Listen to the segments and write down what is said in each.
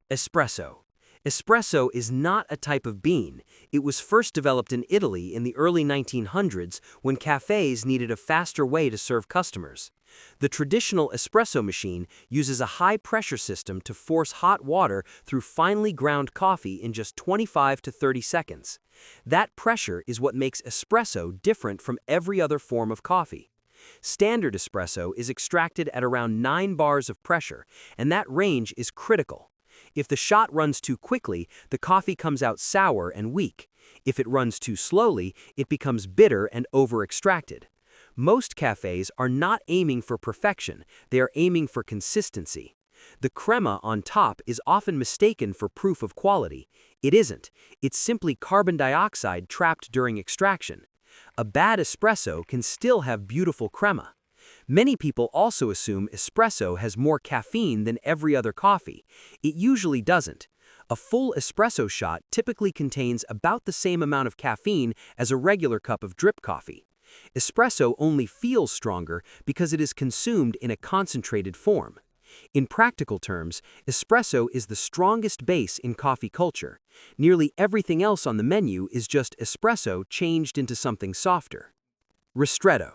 Espresso. Espresso is not a type of bean. It was first developed in Italy in the early 1900s when cafes needed a faster way to serve customers. The traditional espresso machine uses a high-pressure system to force hot water through finely ground coffee in just 25 to 30 seconds. That pressure is what makes espresso different from every other form of coffee. Standard espresso is extracted at around 9 bars of pressure, and that range is critical. If the shot runs too quickly, the coffee comes out sour and weak. If it runs too slowly, it becomes bitter and over-extracted. Most cafes are not aiming for perfection, they are aiming for consistency. The crema on top is often mistaken for proof of quality. It isn't. It's simply carbon dioxide trapped during extraction. A bad espresso can still have beautiful crema. Many people also assume espresso has more caffeine than every other coffee. It usually doesn't. A full espresso shot typically contains about the same amount of caffeine as a regular cup of drip coffee. Espresso only feels stronger because it is consumed in a concentrated form. In practical terms, espresso is the strongest base in coffee culture. Nearly everything else on the menu is just espresso changed into something softer. Ristretto.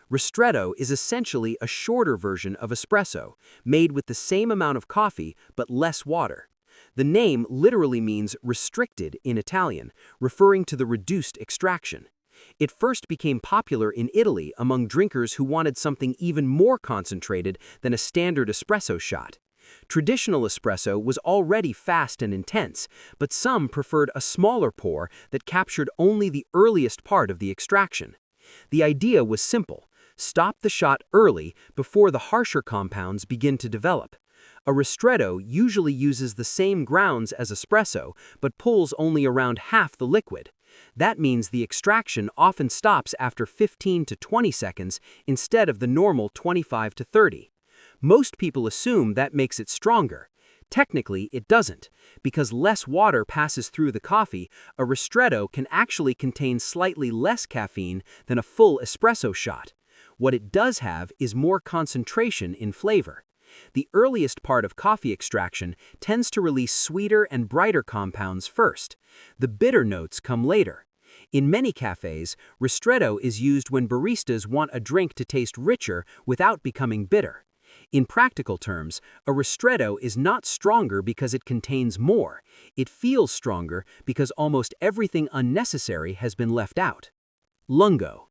Ristretto is essentially a shorter version of espresso, made with the same amount of coffee but less water. The name literally means restricted in Italian, referring to the reduced extraction. It first became popular in Italy among drinkers who wanted something even more concentrated than a standard espresso shot. Traditional espresso was already fast and intense, but some preferred a smaller pour that captured only the earliest part of the extraction. The idea was simple: stop the shot early before the harsher compounds begin to develop. A ristretto usually uses the same grounds as espresso, but pulls only around half the liquid. That means the extraction often stops after 15 to 20 seconds instead of the normal 25 to 30. Most people assume that makes it stronger. Technically, it doesn't. Because less water passes through the coffee, a ristretto can actually contain slightly less caffeine than a full espresso shot. What it does have is more concentration in flavor. The earliest part of coffee extraction tends to release sweeter and brighter compounds first. The bitter notes come later. In many cafes, ristretto is used when baristas want a drink to taste richer without becoming bitter. In practical terms, a ristretto is not stronger because it contains more. It feels stronger because almost everything unnecessary has been left out. Lungo.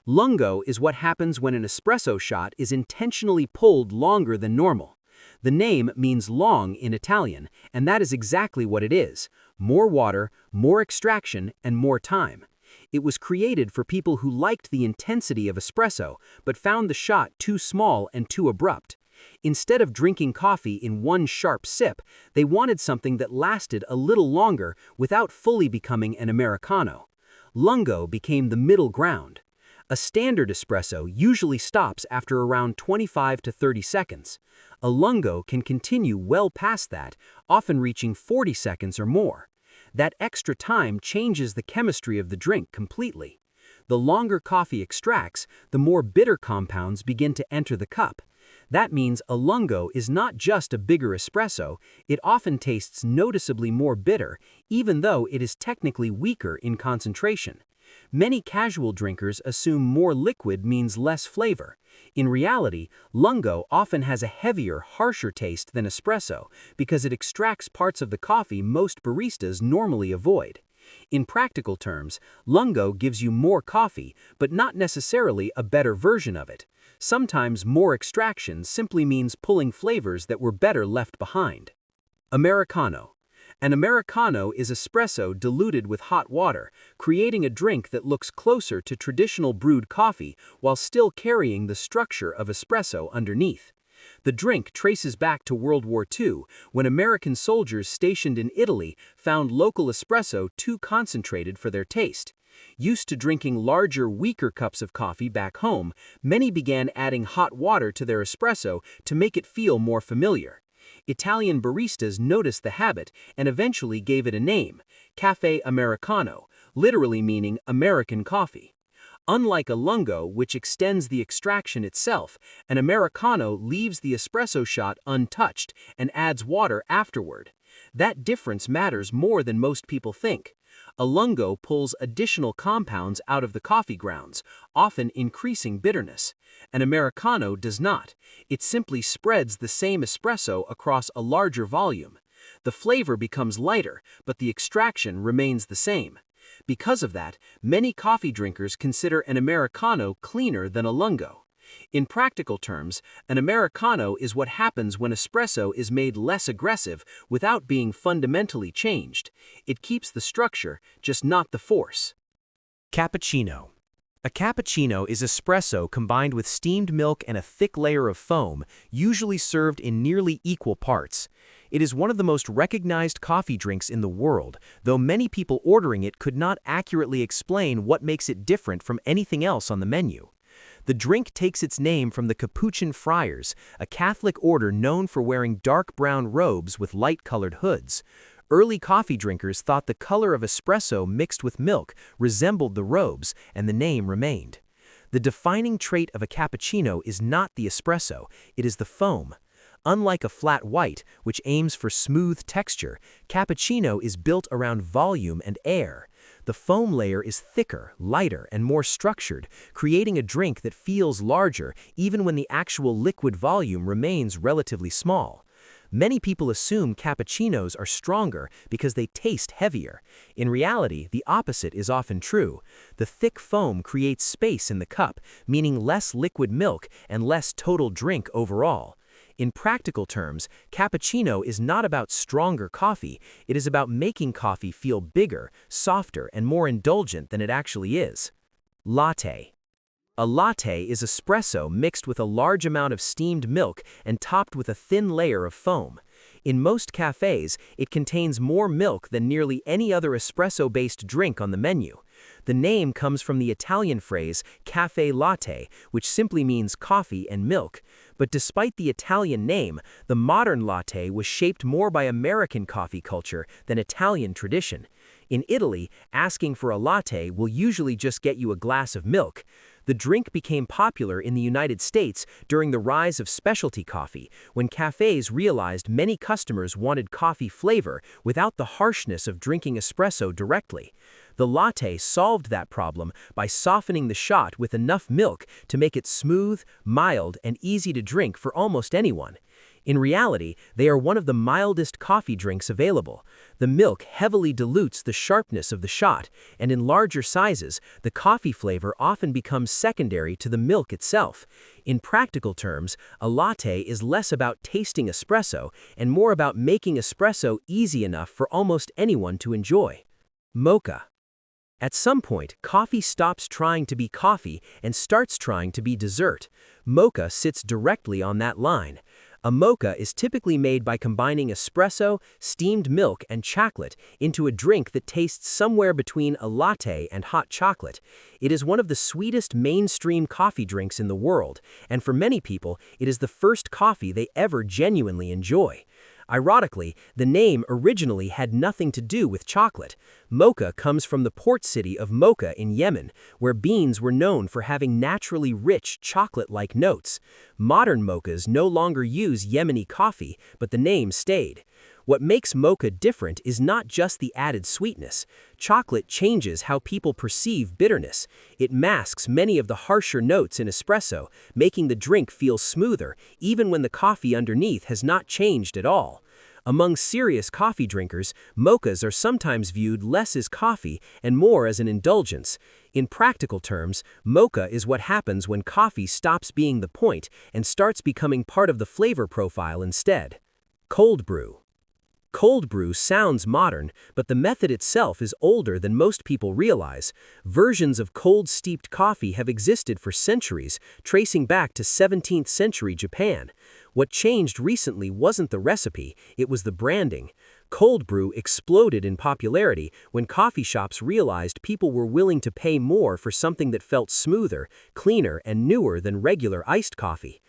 Lungo is what happens when an espresso shot is intentionally pulled longer than normal. The name means long in Italian, and that is exactly what it is: more water, more extraction, and more time. It was created for people who liked the intensity of espresso, but found the shot too small and too abrupt. Instead of drinking coffee in one sharp sip, they wanted something that lasted a little longer without fully becoming an Americano. Lungo became the middle ground. A standard espresso usually stops after around 25 to 30 seconds. A lungo can continue well past that, often reaching 40 seconds or more. That extra time changes the chemistry of the drink completely. The longer coffee extracts, the more bitter compounds begin to enter the cup. That means a lungo is not just a bigger espresso, it often tastes noticeably more bitter, even though it is technically weaker in concentration. Many casual drinkers assume more liquid means less flavor. In reality, lungo often has a heavier, harsher taste than espresso because it extracts parts of the coffee most baristas normally avoid. In practical terms, lungo gives you more coffee, but not necessarily a better version of it. Sometimes more extraction simply means pulling flavors that were better left behind. Americano. An Americano is espresso diluted with hot water, creating a drink that looks closer to traditional brewed coffee while still carrying the structure of espresso underneath. The drink traces back to World War II, when American soldiers stationed in Italy found local espresso too concentrated for their taste. Used to drinking larger, weaker cups of coffee back home, many began adding hot water to their espresso to make it feel more familiar. Italian baristas noticed the habit and eventually gave it a name: Caffè Americano, literally meaning American coffee. Unlike a lungo, which extends the extraction itself, an Americano leaves the espresso shot untouched and adds water afterward. That difference matters more than most people think. A lungo pulls additional compounds out of the coffee grounds, often increasing bitterness. An Americano does not. It simply spreads the same espresso across a larger volume. The flavor becomes lighter, but the extraction remains the same. Because of that, many coffee drinkers consider an Americano cleaner than a lungo. In practical terms, an Americano is what happens when espresso is made less aggressive without being fundamentally changed. It keeps the structure, just not the force. Cappuccino. A cappuccino is espresso combined with steamed milk and a thick layer of foam, usually served in nearly equal parts. It is one of the most recognized coffee drinks in the world, though many people ordering it could not accurately explain what makes it different from anything else on the menu. The drink takes its name from the Capuchin Friars, a Catholic order known for wearing dark brown robes with light-colored hoods. Early coffee drinkers thought the color of espresso mixed with milk resembled the robes, and the name remained. The defining trait of a cappuccino is not the espresso, it is the foam. Unlike a flat white, which aims for smooth texture, cappuccino is built around volume and air. The foam layer is thicker, lighter, and more structured, creating a drink that feels larger even when the actual liquid volume remains relatively small. Many people assume cappuccinos are stronger because they taste heavier. In reality, the opposite is often true. The thick foam creates space in the cup, meaning less liquid milk and less total drink overall. In practical terms, cappuccino is not about stronger coffee, it is about making coffee feel bigger, softer, and more indulgent than it actually is. Latte. A latte is espresso mixed with a large amount of steamed milk and topped with a thin layer of foam. In most cafes, it contains more milk than nearly any other espresso-based drink on the menu. The name comes from the Italian phrase caffè latte, which simply means coffee and milk. But despite the Italian name, the modern latte was shaped more by American coffee culture than Italian tradition. In Italy, asking for a latte will usually just get you a glass of milk. The drink became popular in the United States during the rise of specialty coffee, when cafes realized many customers wanted coffee flavor without the harshness of drinking espresso directly. The latte solved that problem by softening the shot with enough milk to make it smooth, mild, and easy to drink for almost anyone. In reality, they are one of the mildest coffee drinks available. The milk heavily dilutes the sharpness of the shot, and in larger sizes, the coffee flavor often becomes secondary to the milk itself. In practical terms, a latte is less about tasting espresso and more about making espresso easy enough for almost anyone to enjoy. Mocha. At some point, coffee stops trying to be coffee and starts trying to be dessert. Mocha sits directly on that line. A mocha is typically made by combining espresso, steamed milk, and chocolate into a drink that tastes somewhere between a latte and hot chocolate. It is one of the sweetest mainstream coffee drinks in the world, and for many people, it is the first coffee they ever genuinely enjoy. Ironically, the name originally had nothing to do with chocolate. Mocha comes from the port city of Mocha in Yemen, where beans were known for having naturally rich chocolate-like notes. Modern mochas no longer use Yemeni coffee, but the name stayed. What makes mocha different is not just the added sweetness. Chocolate changes how people perceive bitterness. It masks many of the harsher notes in espresso, making the drink feel smoother, even when the coffee underneath has not changed at all. Among serious coffee drinkers, mochas are sometimes viewed less as coffee and more as an indulgence. In practical terms, mocha is what happens when coffee stops being the point and starts becoming part of the flavor profile instead. Cold brew. Cold brew sounds modern, but the method itself is older than most people realize. Versions of cold steeped coffee have existed for centuries, tracing back to 17th century Japan. What changed recently wasn't the recipe, it was the branding. Cold brew exploded in popularity when coffee shops realized people were willing to pay more for something that felt smoother, cleaner, and newer than regular iced coffee.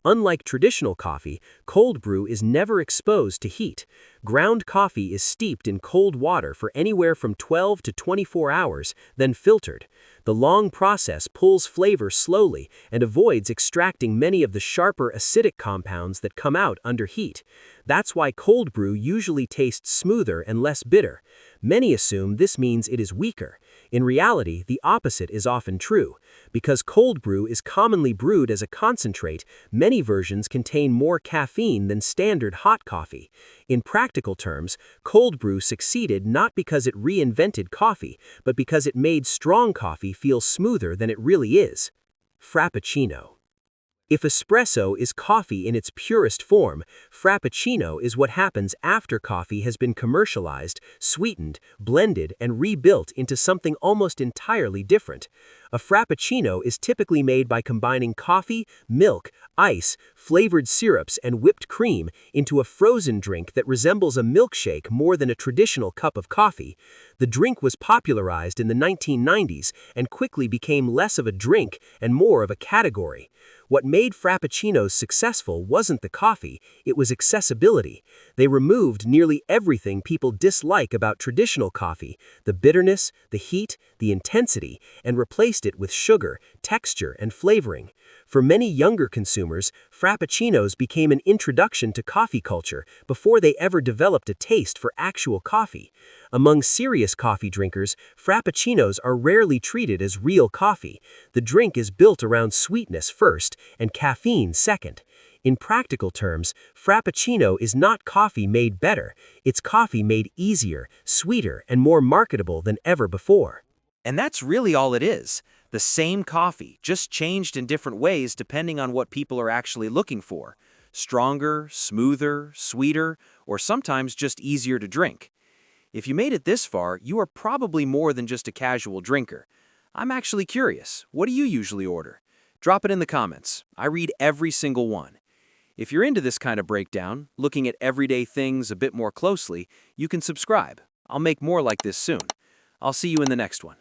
Unlike traditional coffee, cold brew is never exposed to heat. Ground coffee is steeped in cold water for anywhere from 12 to 24 hours, then filtered. The long process pulls flavor slowly and avoids extracting many of the sharper acidic compounds that come out under heat. That's why cold brew usually tastes smoother and less bitter. Many assume this means it is weaker. In reality, the opposite is often true. Because cold brew is commonly brewed as a concentrate, many versions contain more caffeine than standard hot coffee. In practical terms, cold brew succeeded not because it reinvented coffee, but because it made strong coffee feel smoother than it really is. Frappuccino. If espresso is coffee in its purest form, frappuccino is what happens after coffee has been commercialized, sweetened, blended, and rebuilt into something almost entirely different. A frappuccino is typically made by combining coffee, milk, ice, flavored syrups, and whipped cream into a frozen drink that resembles a milkshake more than a traditional cup of coffee. The drink was popularized in the 1990s and quickly became less of a drink and more of a category. What made frappuccinos successful wasn't the coffee, it was accessibility. They removed nearly everything people dislike about traditional coffee, the bitterness, the heat, the intensity, and replaced it with sugar, texture, and flavoring. For many younger consumers, frappuccinos became an introduction to coffee culture before they ever developed a taste for actual coffee. Among serious coffee drinkers, frappuccinos are rarely treated as real coffee. The drink is built around sweetness first and caffeine second. In practical terms, frappuccino is not coffee made better, it's coffee made easier, sweeter, and more marketable than ever before. And that's really all it is. The same coffee, just changed in different ways depending on what people are actually looking for. Stronger, smoother, sweeter, or sometimes just easier to drink. If you made it this far, you are probably more than just a casual drinker. I'm actually curious, what do you usually order? Drop it in the comments. I read every single one. If you're into this kind of breakdown, looking at everyday things a bit more closely, you can subscribe. I'll make more like this soon. I'll see you in the next one.